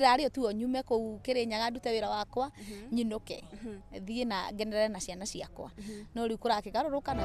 ndirario tu nyume ku Kirinyaga ndute wira wakwa nyinuke thie na ngenere na ciana ciakwa no riu kurakigaruruka na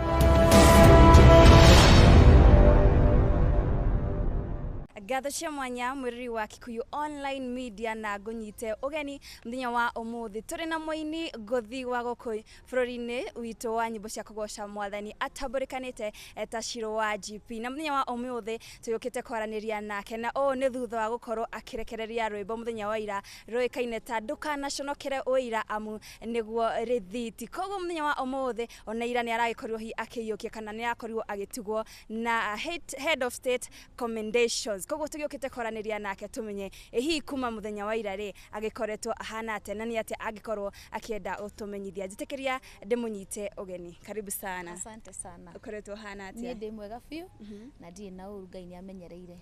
Gatho cia mwanya mwiriri wa Kikuyu Online Media na ngunyite ugeni mthenya wa umuthi turi na muini nguthi wa guku bururi-ini witu wa nyimbo cia kugoca mwathani ataburikanite eta Shiro wa GP na mthenya wa umuthi tuyukite kwaraniria nake na ni thutha wa gukorwo akirekereria rwimbo mthenya wa ira ruikaine ta ndukanacokere uira amu niguo rithiti koguo mthenya wa umuthi ona ira ni aragikorwo hi akiyukia kana ni akorirwo agitigwo na head of state commendations koguo tugukite koraniria nake tumenye hi kuma muthenya wa ira ri agikoretwo ahana ate na ni ate agikorwo akienda utumenyithia njitekeria ndimunyite ugeni karibu sana. Asante sana. Ukoretwo ahana ate? Ni ndi mwega fiu na ndi na uru Ngai ni amenyereire.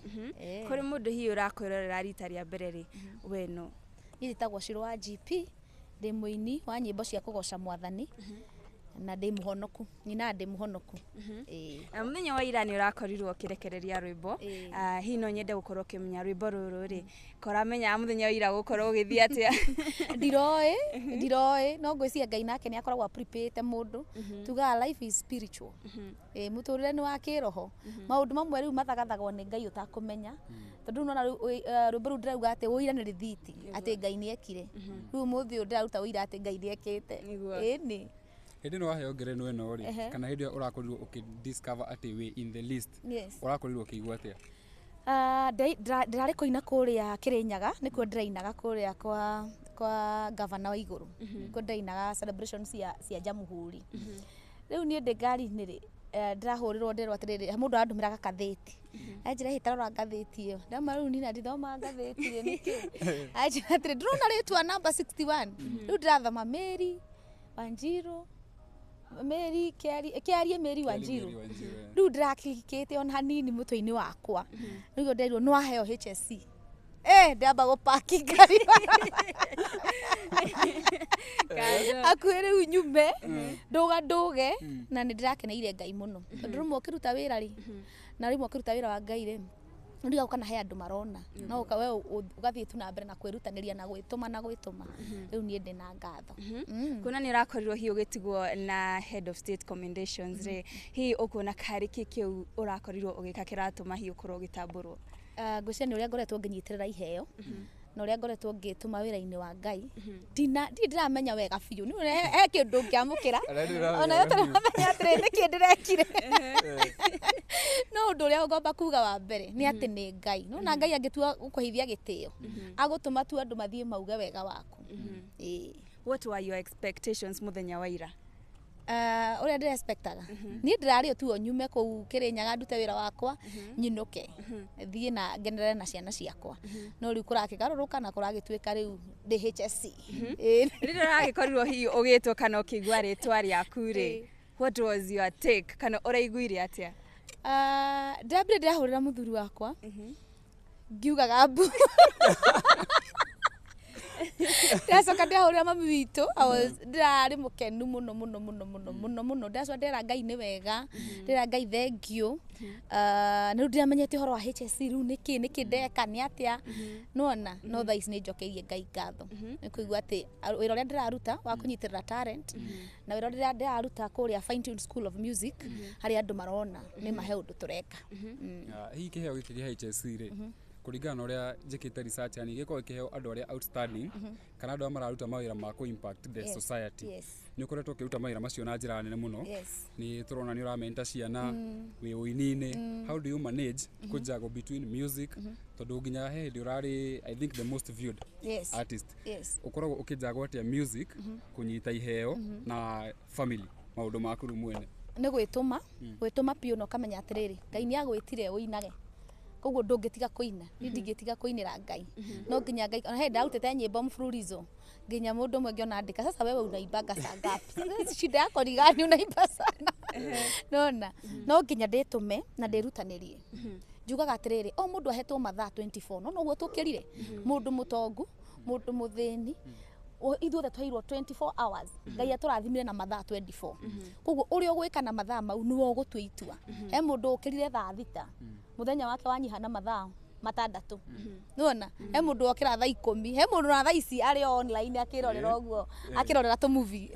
Kuri mundu hi urakwirorera rita ria mbere ri weno Nitagwo Shiro wa GP ndi muini wa nyimbo cia kugoca mwathani na ndi muhonoku nyina ndi muhonoku muthenya wa ira ni urakorirwo kirekereria rwimbo hi no nyende gukorwo kimenya rwimbo ruru ri koramenya muthenya wa ira gukorwo githii atia ndiroi no ngwiciria Ngai nake ni akoragwo preparate mundu tuga life is spiritual muturire ni wa kiroho maundu mamwe riu mathagathagwo ni Ngai utakumenya tondu nona rwimbo ru ndirauga ati uira ni rithiti ati Ngai ni ekire riu muthi ndiraruta uira ati Ngai ni ekite ni hindi no waheo ngerenwa ino ri kana hindi urakorirwo ukidiscover ati we in the list urakorirwo ukigwa atia ndirari kuina kuria Kirinyaga nikuo ndirainaga kuria kwa governor wa iguru nikuo ndirainaga celebrations cia Jamuhuri riu ni ndi ngari ni ri ndirahurirwo ndirwo atiriri mundu andumiraga katheti ajira hitarora ngatheti iyo ndama riu nina ndithoma ngatheti ri niki ajira atiri ndrona ritwa number 61 riu ndirathoma Mary Wanjiru Mary kiarie Mary Wanjiru riu ndirakikite on hanini mutwe-ini wakwa riu ndirwo no aheo HSC ndamba gupaki ngari akwire nyume nduge na ndirakeneire Ngai muno ndurumwe kiruta wira ri na rimwe kiruta wira wa Ngai ri ndiga kana he andu marona no ukawe ugathie tu na mbere na kwirutaniria na gwituma riu nie ndi na ngatho kuna ni rakorirwo hi ugitigwo na head of state commendations ri hi ukuna kari kikiu urakorirwo ugika kiratuma hi ukorwo gitamburwo ngwicenia ni uria ngoretwo nginyitirira iheo na uria ngoretwo ngituma wira-ini wa Ngai ndiramenya wega fiu ni he kindu ngiamukira ona yo taramenya atiri ni kindu ndirekire no undu uria ngomba kuga wa mbere ni ati ni Ngai no na Ngai angitua gukuhithia gitio agutuma tu andu mathie mauge wega waku what were your expectations muthenya wa ira uria ndire expectaga ni ndirario tu nyume ku Kirinyaga ndute wira wakwa nyinuke thie na ngenere na ciana ciakwa no riu kurakigaruruka na kuragituika riu ndi HSC rira ragikorwo hi ugitwo kana ukigwa ritwa riaku ri what was your take kana uraiguire atia ndabire ndirahurira muthuri wakwa ngiugaga mbu ndacoka ndihurira mami witu ndirari mukenu muno ndacoka ndera Ngai ni wega ndira Ngai thank you na ndiramenyete horo wa HSC riu niki ndeka ni atia nona no thais ni njokeirie Ngai ngatho ni kuigua ati wira uria ndiraruta wa kunyitirira talent na wira uria ndiraruta kuria Fine Tune School of Music hari andu marona ni mahe undu tureka hi kiheo gikiria HSC ri kuringana na uria njikite research yani giko kiheo andu aria outstanding kana andu mararuta mawira ma ku impact the society ni ukoretwo kiruta mawira macio na njira nene muno ni turona ni uramenta ciana wi uini-ini how do you manage kujago between music tondu nginya he ndi urari I think the most viewed artist ukoragwo ukijago atia music kunyita iheo na family maundu maku mwene ni gwituma pio no kamenya atiriri Ngai ni agwitire uinage koguo ndungitiga kuina ni ndingitiga kuinira Ngai no nginya Ngai ona he ndautete nyimbo mfululizo nginya mundu mwe ngiona andika sasa wewe unaibanga saa ngapi shida yako ni gani unaimba sana nona no nginya nditume na ndirutanirie njugaga atiriri o mundu ahetwo mathaa 24 no noguo tukirire mundu mutongu mundu muthini ithuothe twairwo 24 hours Ngai aturathimire na mathaa 24 koguo uri ugwika na mathaa mau niwo gutwa itua he mundu ukirire thaa thita muthenya wake wanyiha na mathaa matandatu nona he mundu okira thaa 10 he mundu na thaa ici ari online akirorera uguo akirorera to movie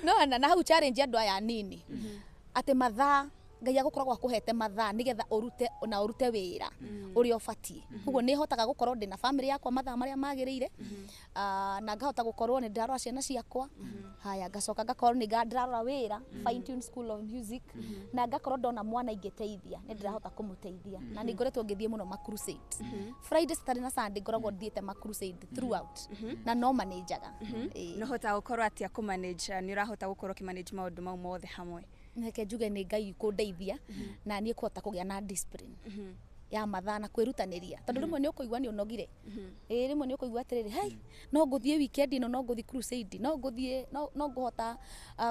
nona na hau challenge andu aya nini ate mathaa Ngai agukoragwo akuhete mathaa nigetha urute wira uri obatie uguo ni hotaga gukorwo ndina family yakwa mathaa maria magirire na ngahota gukorwo ni ndarora ciana ciakwa haya ngacoka ngakorwo ni ndarora wira fine tune school of music na ngakorwo ndona mwana ingeteithia ni ndirahota kumuteithia na ni ngoretwo ngithie muno ma crusades Friday Saturday na Sunday ngoragwo thiete ma crusade throughout na no managerga no hota gukorwo atia ku manage ni urahota gukorwo ki manage maundu mau mothe hamwe neke njuge ni Ngai kundeithia na ni kuhota kugia na discipline ya mathaa na kwirutaniria tondu rimwe ni ukuigwa ni unogire rimwe ni ukuigwa atiriri hey no nguthie weekend ino no nguthie crusade no nguthie no nguhota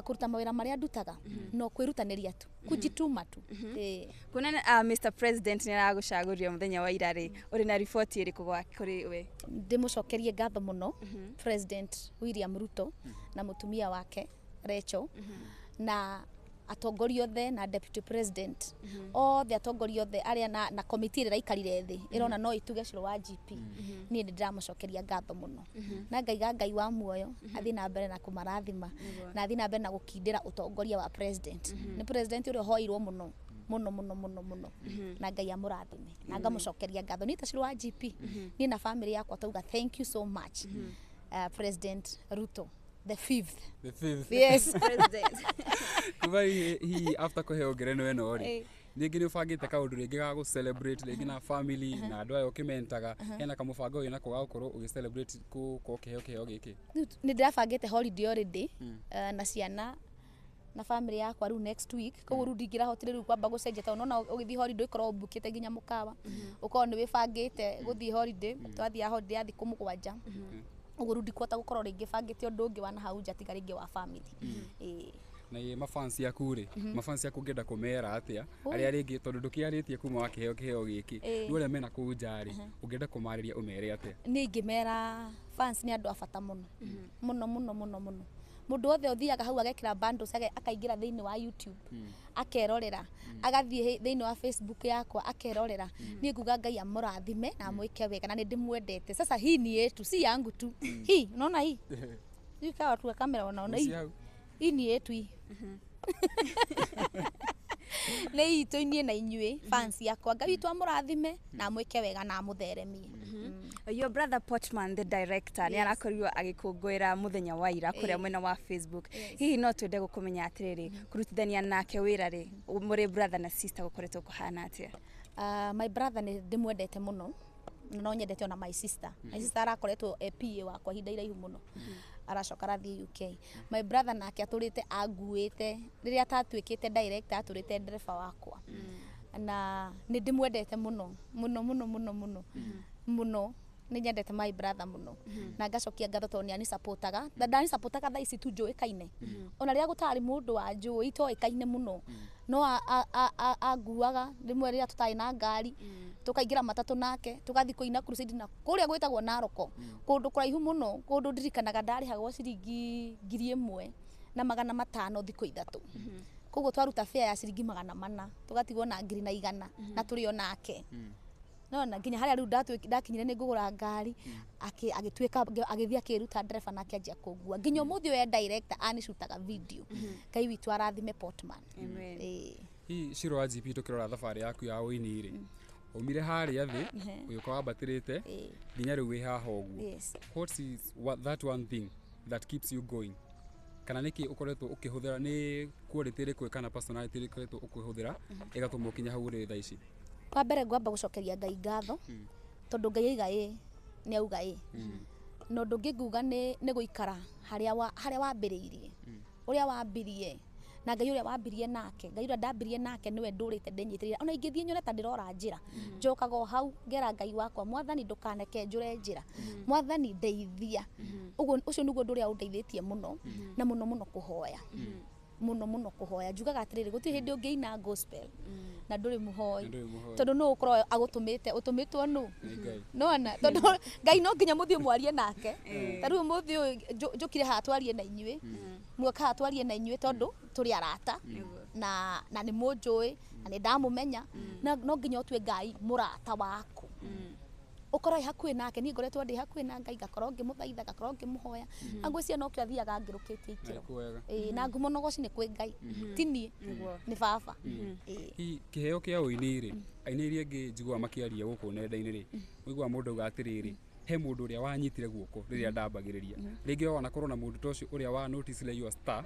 kuruta mawira maria ndutaga no kwirutaniria tu kujituma tu kuna Mr President ni aragucaguria muthenya wa ira ri uri na report iri kugwa kuri we ndimucokerie ngatho muno President William Ruto na mutumia wake Rachel na atongoria othe na deputy president othe atongoria othe aria na committee ira ikarire thi irona no ituge ciro wa GP ni ndiramucokeria ngatho muno na Ngai wa muoyo athi na mbere na kumarathima na athi na mbere na gukindira utongoria wa president ni president uri hoirwo muno na Ngai amurathime na ngamucokeria ngatho ni ta ciro wa GP ni na family yakwa tauga thank you so much President Ruto the fifth yes president kubai hi after ko heo gereno eno ri ningi ni ufangite kaundu ringi ga gu celebrate ringi na family na andu ayo kimentaga hena kamubango uyu nako gaukorwo ugi celebrate ku keheo giki ni ndirabangite holiday already na ciana na family yakwa riu next week koguo riu ndingirahotire riu kwamba gucenjia ta unaona ugithi holiday ikorwo bukite nginya mukawa ukorwo ni wibangite guthi holiday twathia holiday ya thiku 7 uguo riu ndikuhota gukorwo ringi bangite undu ungi wa na hau nja tiga ringi wa family na ye mafans yaku ri mafans yaku ngenda kumera atia aria ringi tondu ndukiaritie kuma wa kiheo giki ni uria mena ku njari ungenda kumariria umere atia ni ngimera fans ni andu abata muno muno mundu othe uthiaga hau agekira bundles akaingira thiini wa YouTube akerorera agathie thiini wa Facebook yakwa akerorera ni nguga Ngai amurathime na amwike wega na ni ndimwendete sasa hii ni yetu si yangu tu hii unaona hii ikawa watu wa kamera wanaona hii ni yetu hii nei toinie na inyue fans yakwa Ngai tu amurathime na amwike wega na amutheremie your brother Portman the director ni arakorirwo agikungwira muthenya wa ira kuria mwena wa Facebook hihi no twende gukumenya atiriri kurutithania nake wira ri muri brother na sister gukoretwo kuhana atia my brother ni ndimwendete muno no nyendete ona my sister arakoretwo PA wakwa hinda iraihu muno aracoka rathi UK my brother nake aturite anguite riria tatwikite director aturite driver wakwa na ni ndimwendete muno ni nyendete my brother muno na ngacokia ngatho tondu ni supportaga ndani supportaga thaa ici tu njuikaine ona riria gutari mundu wa njui toikaine muno no aguaga rimwe riria tutari na ngari tukaingira matatu nake tugathi kuina crusade na kuria gwitagwo Naroko kundu kuraihu muno kundu ndirikanaga ndari hagwo ciringi 1,000 na 500 thiku 3 koguo twaruta fare ya ciringi 400 tugatigwo na 100 na turio nake no na nginya haria riu ndakinyire ni ngugura ngari agitweka agithia kiruta driver nake anjia kugua nginya muthi we director anishutaga video Ngai witu arathime Portman amen hi ciro wa GP tukirora thabari yaku ya uini ri umire haria thi uyuka wabatirite nginya riu wi haha uguo what is that one thing that keeps you going kana niki ukoretwo ukihuthira ni quality ri kana personality ri ukoretwo ukihuthira igatumwo kinya hau ri thaa ici kwa mbere ngwamba gucokeria Ngai ngatho tondu Ngai aiga ni auga no ndunginguga ni guikara haria wambiriirie uria wambirie na Ngai uria wambirie nake Ngai uria ndambirie nake niwe ndurite ndinyitirira ona ingithie nyone ta ndirora njira njokaga hau ngera Ngai wakwa mwathani ndukaneke njure njira mwathani ndeithia ucio niguo nduria undeithitie muno na muno kuhoya muno kuhoya njugaga atiriri guti hindi ungiina gospel na nduri muhoi tondu no ukorwo utumitwo nona tondu Ngai no nginya muthie mwarie nake taru muthie njukire ha twarie na inyue muoka twarie na inyue tondu turi arata na ni munjui na nĩ ndamũmenya no nginya ũtue Ngai mũrata waku ukorwo hakuĩ nake niĩ ngoretwo ndĩ hakuĩ na Ngai ngakorwo ngĩmũthaitha ngakorwo ngĩmũhoya na ngwĩciria no kĩo athiaga ngĩrũkĩtie ikĩro na ngumo nogoci nĩ kwĩ Ngai ti niĩ nĩ baba kĩheo kĩa ũini rĩ aini iria ingĩ njiguaga makĩaria gũkũ nenda-inĩ rĩ ũiguaga mũndũ auga atĩrĩrĩ he mũndũ ũrĩa wanyitire guoko rĩrĩa ndambagĩrĩria rĩngĩ ona korwo na mũndũ ta ũcio ũrĩa wa notice le your star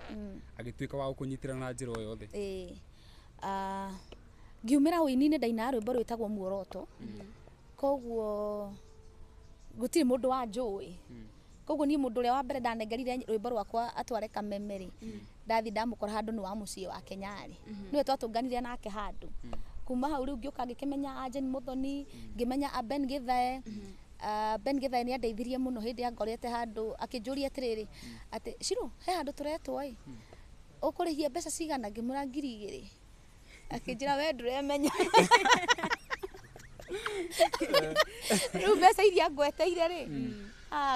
agĩtuĩka wa gũkũnyitĩra na njĩra o yothe ngiumĩra ũini-inĩ ndaina rwĩmbo rwĩtagwo muoroto koguo gũtirĩ mũndũ wa njũĩ koguo niĩ mũndũ ũrĩa wa mbere ndanengerire rwĩmbo rwakwa atware Kamemeri ndathi ndamũkora handũ nĩ wa mũciĩ wa Kenyarĩ niwe twatũnganire nake handũ kuma hau rĩu ngĩũka ngĩkĩmenya Anjen Muthoni ngĩmenya Ben Githae Ben Githae nĩ andeithirie mũno hĩndĩ ya ngorete handũ akĩnjũria atĩrĩrĩ atĩ Shiro he handũ tũretwo ũkũrĩhia mbeca cigana ngĩmũra 2,000 akĩnjĩra we ndũremenya rĩu mbeca iria ngweteire rĩ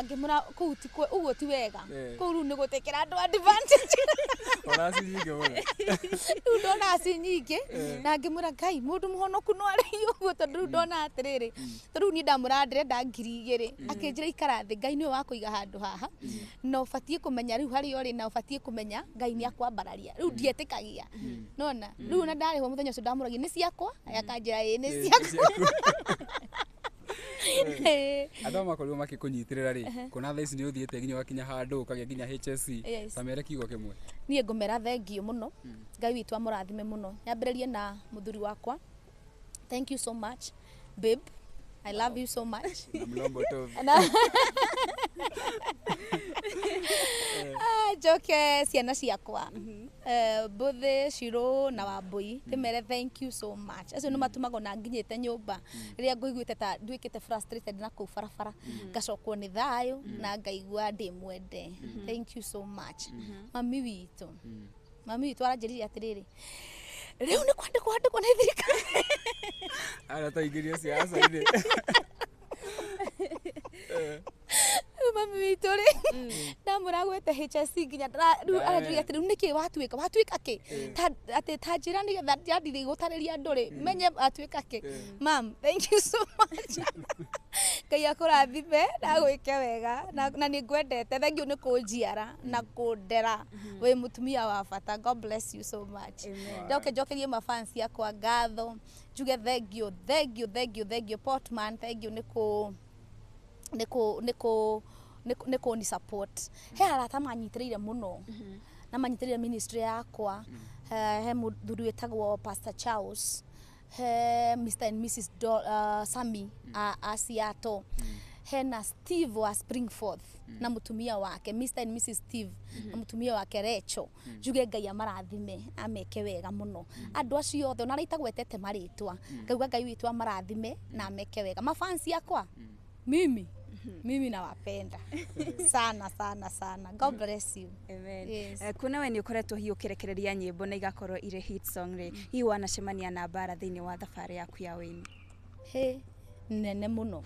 ngĩmũra kũu ti ũguo ti wega kũu rĩu nĩ gũtekera andũ advantage ona cinyingĩ mũno rĩu ndona ci nyingĩ na ngĩmũra Ngai mũndũ mũhonoku no arĩ ũguo tondũ rĩu ndona atĩrĩrĩ tondũ rĩu niĩ ndamũra ndĩrenda 2,000 akĩnjĩra ikara thĩ Ngai nĩwe wa kũiga handũ haha na ũbatiĩ kũmenya rĩu harĩa ũrĩ na ũbatiĩ kũmenya Ngai nĩ akwambararia rĩu ndietĩkagia nona rĩu na ndarĩhwo mũthenya ũcio ndamũragia nĩ ciakwa akanjĩra ĩ nĩ ciakwa andũ makorirwo makĩkũnyitĩrĩra rĩ kuona thaa ici nĩ ũthiĩte nginya wakinya handũ ũkagĩa nginya HSC ta mere kiugo kĩmwe niĩ ngũmera thengiũ mũno Ngai witũ amũrathime mũno nyambĩrĩrie na mũthuri wakwa thank you so much babe I love you so much njoke ciana ciakwa Mbũthĩ Shiro na Wambui ndĩmere thank you so much acio nĩ matumagwo na nginyĩte nyũmba rĩrĩa ngũiguĩte ta nduĩkĩte frustrated na kũu barabara ngacokwo nĩ thayũ na ngaigua ndĩ mwende thank you so much mami witũ aranjĩrire atĩrĩrĩ rĩu nĩ kwandĩkwo nĩ thirikari arataingĩria siasa-inĩ mami witũ rĩ ndamũragwete HSC nginya rĩu aranjĩrire atĩ rĩu nĩkĩ watuĩka kĩ atĩ ta njĩra nĩgetha ndiathiĩ gũtarĩria andũ rĩ menye atuĩka kĩ mam thank you so much Ngai akũrathime na gwĩke wega na nĩ ngwendete thengiũ nĩ kũnjiara na kũndera wĩ mũtumia wa bata God bless you so much njokerie mafans yakwa ngatho njuge thengiũ Portman thengiũ nĩ kũni support he arata manyitĩrĩire mũno na manyitĩrĩire ministry yakwa he mũthuri wĩtagwo Pastor Charles he Mr and Mrs Sami a Seattle hena Steve wa Springforth na mũtumia wake Mr and Mrs Steve na mũtumia wake Rachel njuge Ngai amarathime ameke wega mũno andũ acio othe ona araitagwetete marĩtwa ngauga Ngai witũ amarathime na ameke wega mafansi yakwa mimi nawapenda sana God bless you amen yes. Kuna we nĩ ũkoretwo hiĩ ũkĩrekereria nyĩmbo na igakorwo irĩ hit song rĩ hihi wanacemania na mbara thĩinĩ wa thabarĩ yaku ya wĩini nene mũno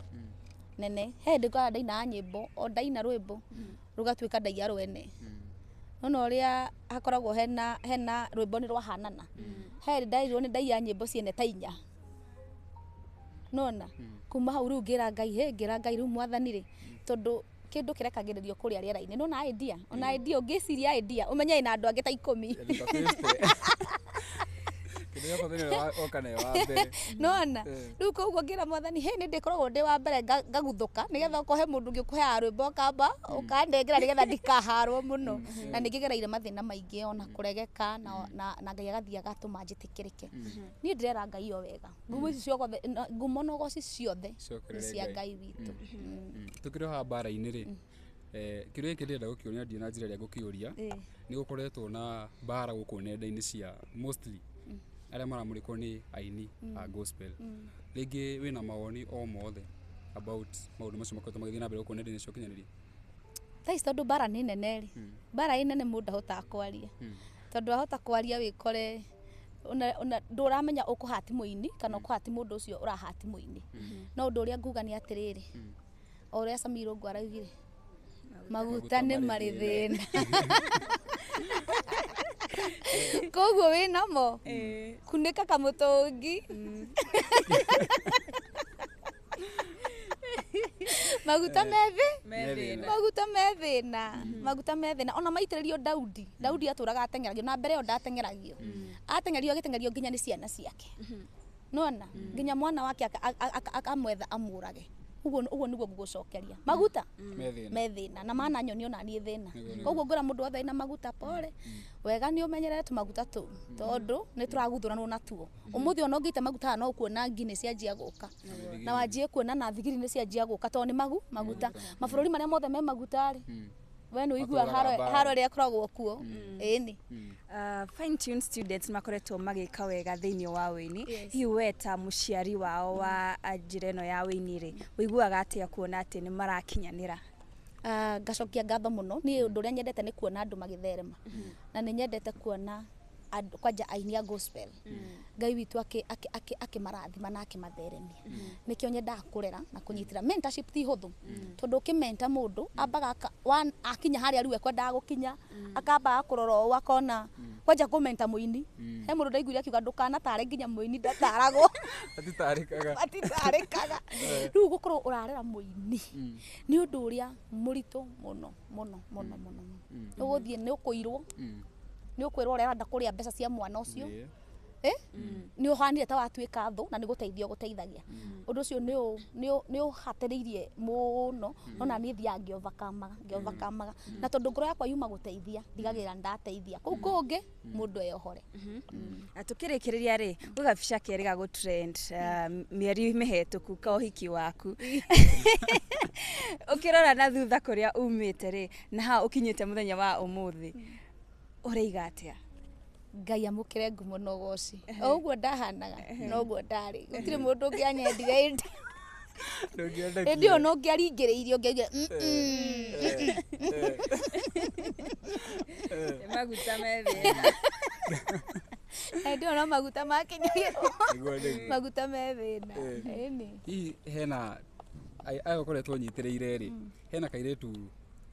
nene he ndĩkora ndaina nyĩmbo o ndaina rwĩmbo rũgatuĩka ndaia rwene no ũrĩa hakoragwo hena rwĩmbo nĩ rwahanana he ndairwo nĩ ndaia nyĩmbo ciene ta 4 nona kuma hau rĩu ngĩra Ngai rĩu mwathani rĩ tondũ kĩndũ kĩrekagĩrĩrio kũrĩa rĩera-inĩ nona idea ona idea ũngĩciria idea ũmenye na andũ angĩ ta 10 nona rĩu koguo ngĩra mwathani nĩ ndĩkoragwo ndĩ wa mbere ngaguthũka nĩgetha ũkohe mũndũ ũngĩ ũkũheaga rwĩmbo kamba ũkandengera nĩgetha ndikaharwo mũno na nĩngĩgereire mathĩna maingĩ ona kũregeka na Ngai agathiĩ agatũma njĩtĩkĩrĩke niĩ ndĩrera Ngai o wega ngumo nogoci ciothe cia Ngai witũ tũkĩrĩ ha mbara-inĩ rĩ kĩrĩa ndĩrenda gũkĩonia ndiĩ na njĩra ĩrĩa ngũkĩũria nĩ gũkoretwo na mbara gũkũ nenda-inĩ cia mostly arĩa maramũrĩkwo nĩ aini a gospel rĩngĩ wĩna mawoni o mothe about maũndũ macio makoretwo magĩthiĩ na mbere gũkũ nenda-inĩ cia ũkinyanĩria thaa ici tondũ mbara nĩ nene rĩ mbara ĩ nene mũndũ ahotaga kwaria tondũ ahota kwaria wĩkore ndũramenya ũkũhati mũini kana ũkũhati mũndũ ũcio ũrahati mũini no ũndũ ũrĩa nguga nĩ atĩrĩrĩ o ũrĩa Samirungu araugire maguta nĩ marĩ thĩna koguo wĩ namo kunĩka kamũtũngi maguta maguta me thĩna ona maitĩrĩrio Daudi atũraga atengeragio na mbere yo ndatengeragio atengerio agĩtengerio nginya nĩ ciana ciake nona nginya mwana wake akamwetha amũrage uguo niguo ngũgũcokeria maguta me thĩna na mana nyoni ona niĩ thĩna koguo ngora mũndũ wothe ena maguta pole wega nĩ ũmenyerere tũmaguta tũu tondũ nĩ tũraguthũranwo natuo ũmũthĩ ona ũngĩte maguta no kuona ngi nĩ cianjia gũka na wanjie kuona na thigiri nĩ cianjia gũka tondũ nĩ maguta mabũrũri marĩa mothe me maguta rĩ we nĩ ũigua haro ĩrĩa ĩkoragwo kuo ĩni fine tuned students makoretwo magĩka wega thĩinĩ wa wĩini hihi we ta mũciari wao wa njĩra ĩno ya wĩini rĩ ũiguaga atĩa kuona atĩ nĩ marakinyanĩra ngacokia ngatho mũno niĩ ũndũ ũrĩa nyendete nĩ kuona andũ magĩtherema na nĩ nyendete kuona kwanja aini a gospel Ngai witũ akĩmarathima na akĩmatheremia nĩkĩo nyendaga kũrera na kũnyitĩra mentorship ti hũthũ tondũ ũkĩmenta mũndũ ambaga akinya harĩa rĩu ekwendaga gũkinya akambaga kũrora ũũ akona kwanja kũmenta mũini he mũndũ ndaiguire akiuga ndũkanatare nginya mũini ndataragwo atitarĩkaga rĩu gũkorwo ũrarera mũini nĩ ũndũ ũrĩa mũritũ mũno ũgũthiĩ nĩ ũkũirwo nĩ ũkwĩrwo ũrĩa ũrenda kũrĩa mbeca cia mwana ũcio nĩ ũhanire ta watuĩka thũ na nĩ gũteithio gũteithagia ũndũ ũcio nĩ ũhatĩrĩirie mũno ona niĩ thiaga ngĩovakamaga na tondũ ngoro yakwa yuma gũteithia ndigagĩrĩra ndateithia kũu kũngĩ mũndũ eyohore tũkĩrĩkĩrĩria rĩ gwĩ gabica kerĩ ga gũtrend mĩeri mĩhetũku ka ũhiki waku ũkĩrora na thutha kũrĩa umĩte rĩ na ha ũkinyĩte mũthenya wa ũmũthĩ ũraiga atĩa Ngai amũkĩre ngumo na ũgoci ũguo ndahanaga noguo ndarĩ gũtirĩ mũndũ ũngĩanyendire ĩndĩ ona ũngĩaringĩrĩirio ũngĩaigire maguta me thĩna ĩndĩ ona maguta makinyagĩrwo maguta me thĩna hihi hena aya ũkoretwo nyitĩrĩire rĩ hena kairĩtu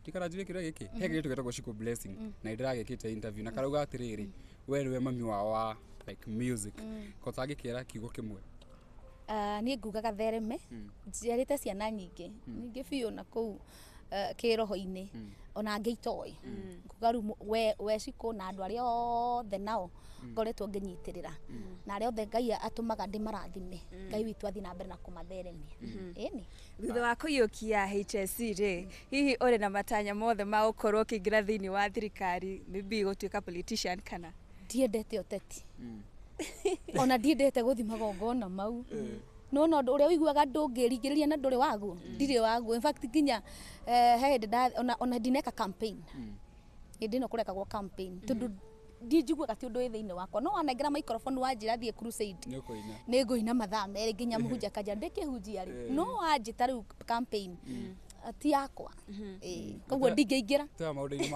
tikarajuwe kĩrĩa gĩkĩ he kairĩtu getagwo Shiko Blessing na ndĩragĩkĩte interview na karauga atĩrĩrĩ we nĩwe mami wao wa like music kota angĩkĩra kiugo kĩmwe niĩ nguga gathereme njiarĩte ciana nyingĩ biũ na kũu kĩroho-inĩ ona angĩ itoĩ nguga rĩu we Shiko na andũ arĩa othe nao ngoretwo ngĩnyitĩrĩra na arĩa othe Ngai atũmaga ndĩmarathime Ngai witũ athiĩ na mbere na kũmatheremia ĩni thutha wa kũiyũkia HSC rĩ hihi ũrĩ na matanya mothe ma gũkorwo ũkĩingĩra thĩinĩ wa thirikari maybe gũtuĩka politician kana ndiendete ũteti ona ndiendete gũthiĩ magongona mau no ũndũ ũrĩa ũiguaga ndũngĩringĩrĩria na ndũrĩ waguo ndirĩ waguo in fact nginya he hĩndĩ ona ndineka campaign hĩndĩ ĩno kũrekagwo campaign tondũ ndinjiguaga ti ũndũ wĩ thĩinĩ wakwa no wanengera microphone wanjĩra thiĩ crusade nĩ ngũina mathaa merĩ nginya mũhunjia akanja ndĩkĩhunjia rĩ no wanjĩta rĩu campaign ti yakwa koguo ndingĩingĩra twa maũndũ-inĩ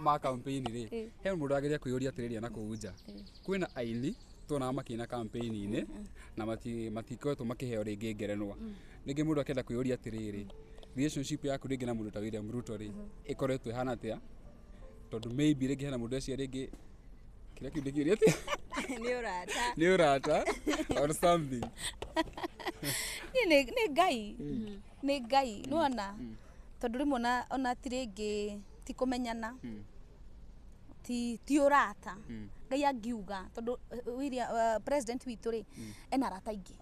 ma campaign rĩ he mũndũ ageria kwĩyũria atĩrĩria na kũhunja kwĩna aini tuonaga makĩina campaign-inĩ na matikoretwo makĩheo rĩngĩ ngerenwa rĩngĩ mũndũ akenda kwĩyũria atĩrĩrĩ relationship yaku rĩngĩ na mũndũ ta William Ruto rĩ ĩkoretwo ĩhana atĩa tondũ maybe rĩngĩ hena mũndũ ũcio rĩngĩ kĩrĩa kĩu ndĩkĩũria atĩa nĩ ũrata or something nĩ Ngai nĩwona tondũ rĩmwe ona ti rĩngĩ ti kũmenyana ti ũrata Ngai angiuga tondũ president witũ rĩ ena arata aingĩ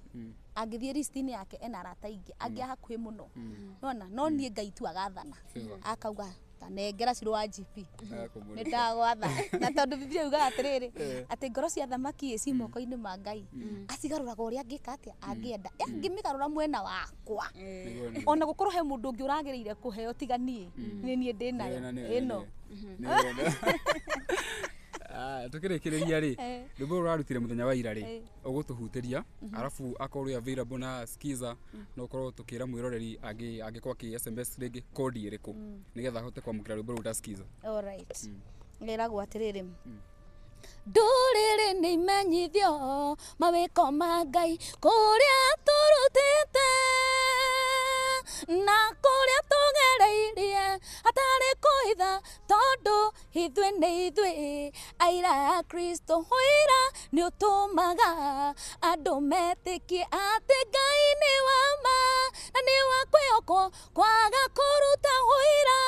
angĩthiĩ list-inĩ yake ena arata aingĩ angĩ a hakuhĩ mũno nĩwona no niĩ Ngai tu agathana akauga tanengera Shiro wa GP nĩ ndagwatha na tondũ Biblia yugaga atĩrĩrĩ atĩ ngoro cia thamaki ci moko-inĩ ma Ngai acigarũraga ũrĩa angĩka atĩa angĩenda angĩmĩgarũra mwena wakwa ona gũkorwo he mũndũ ũngĩ ũragĩrĩire kũheo tiga niĩ niĩ ndĩnayo ĩno tukĩrĩkĩrĩria rĩ rwĩmbo rũrarutire mũthenya wa ira rĩ ũgũtũhutĩria arabu akorwo available na Skiza no ũkorwo tũkĩra mwĩroreri angĩkorwo akĩ SMS rĩngĩ kodi ĩrĩkũ nĩgetha ahote kwamũkĩra rwĩmbo rũu ta Skiza. Alright ngeragwo atĩrĩrĩ ndũrĩrĩ nĩ imenyithio mawĩko ma Ngai kũrĩa tũrutĩte na kũrĩa tũgereirie hatarĩ twaitha tondu ithwe ni ithwe aira ya Kristo hoira ni utumaga andu metĩkie atĩ Ngai nĩ wa ma na nĩ wa kwĩhokwo kwaga kũruta hoira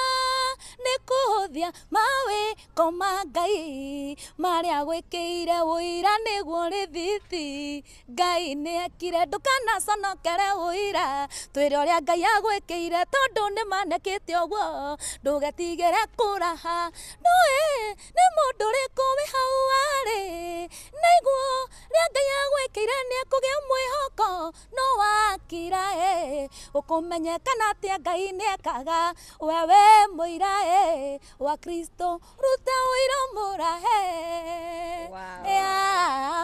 nĩ kũhũthia mawĩko ma Ngai marĩa gwĩkĩire ũira nĩguo rĩthiti Ngai nĩ ekire ndũkanaconokere ũira twĩre ũrĩa Ngai agwĩkĩire tondu nĩ manekĩte ũguo ndũgetigĩre kũraha nĩ mũndũ ũrĩkũ wĩ hau arĩ naiguo rĩa Ngai agwĩkĩire nĩ ekũgĩa mwĩhoko no wakira ũkũmenyekana atĩa Ngai nĩ ekaga wewe mũira wa Kristo ruta ũira mũrahe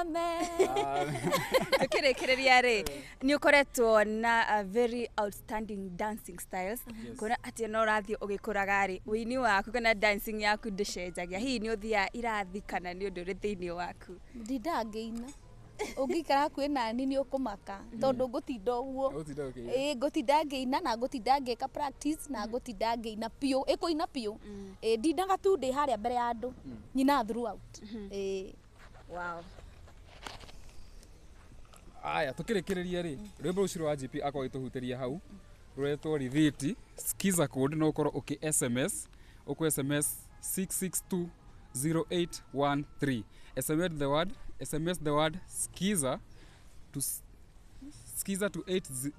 amen tukĩrĩkĩrĩria rĩ nĩ ũkoretwo na very outstanding dancing styles kuona atĩ no ũrathiĩ ũgĩkũraga rĩ ũini waku kana dancing yaku ndĩcenjagia hihi nĩ ũthiaga irathi kana nĩ ũndũ ũrĩ thĩinĩ waku ndindangĩina ũngĩikara kwĩ nani nĩ ũkũmaka tondũ ngũtinda ũguo ngũtinda ngĩina na ngũtinda ngĩka practice na ngũtinda ngĩina piũ ĩkũina piũ ndindaga tu ndĩ harĩa mbere ya andũ nyina throughout wow aya tukĩrĩkĩrĩria rĩ rwĩmbo rũcio rwa GP akorwo ĩtũhutĩria hau rwetwo rithiti skiza code no ũkorwo ũkĩ SMS ũkũ SMS 6620813 SMS the word skiza to 8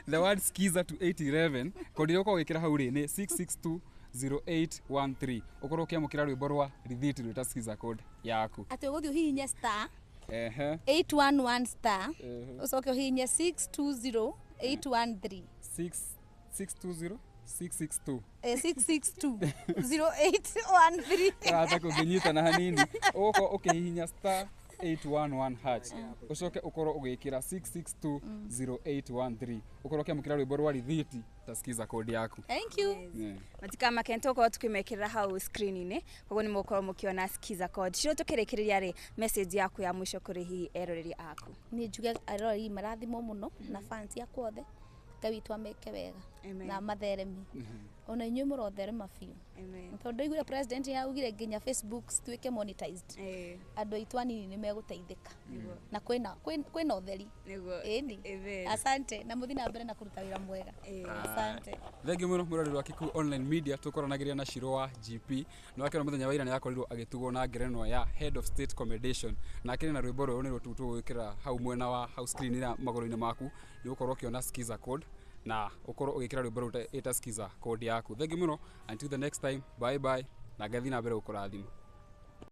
the word skiza to 811 kodi yoko wikira hau ri ni 6620813 ukorwo kiamukira rwimbo rwa rithiti rwita skiza code yaku ati uguthi uhihinye star 811 star ucoke uhihinye 620813 662 662 6620813 ata kuginyita na hanini uko ukihihinya star 811 hash ucoke ukorwo ugikira 6620813 ukorwo kiamukira rwimbo rwa rithiti ta skiza code yaku thank you matika makento ko tukimekira hau screen-inĩ koguo nĩ mũkorwo mũkiona skiza code ciro tukĩrĩkĩrĩria rĩ message yaku ya mwisho kũrĩ hihi eroreri aku nĩ njuge aroreri marathimo mũno na fans yakwa othe Ngai witũ ameke wega na matheremi ona inyuĩ mũrotherema biũ tondũ igure president yaugire nginya Facebook cituĩke monetized andũ aitũ anini nĩ megũteithĩka na kwĩna ũtheri ĩni asante na mũthi na mbere na kũruta wĩra mwega asante thengi mũno mũroreri wa Kikuyu Online Media tũkoranagĩria na Shiro wa GP no akĩona mũthenya wa ira nĩ akorirwo agĩtugwo na ngerenwa ya Head of State Commendation na akĩrĩ na rwĩmbo rũrũ nĩ rũtutũ gwĩkĩra hau mwena wa hau screen ĩrĩa magũrũ-inĩ maku nĩ ũkorwo ũkĩona skiza code na ukorwo ugikira rwimbo ruta skiza code yaku thengi muno until the next time bye bye na ngathi na mbere ukurathima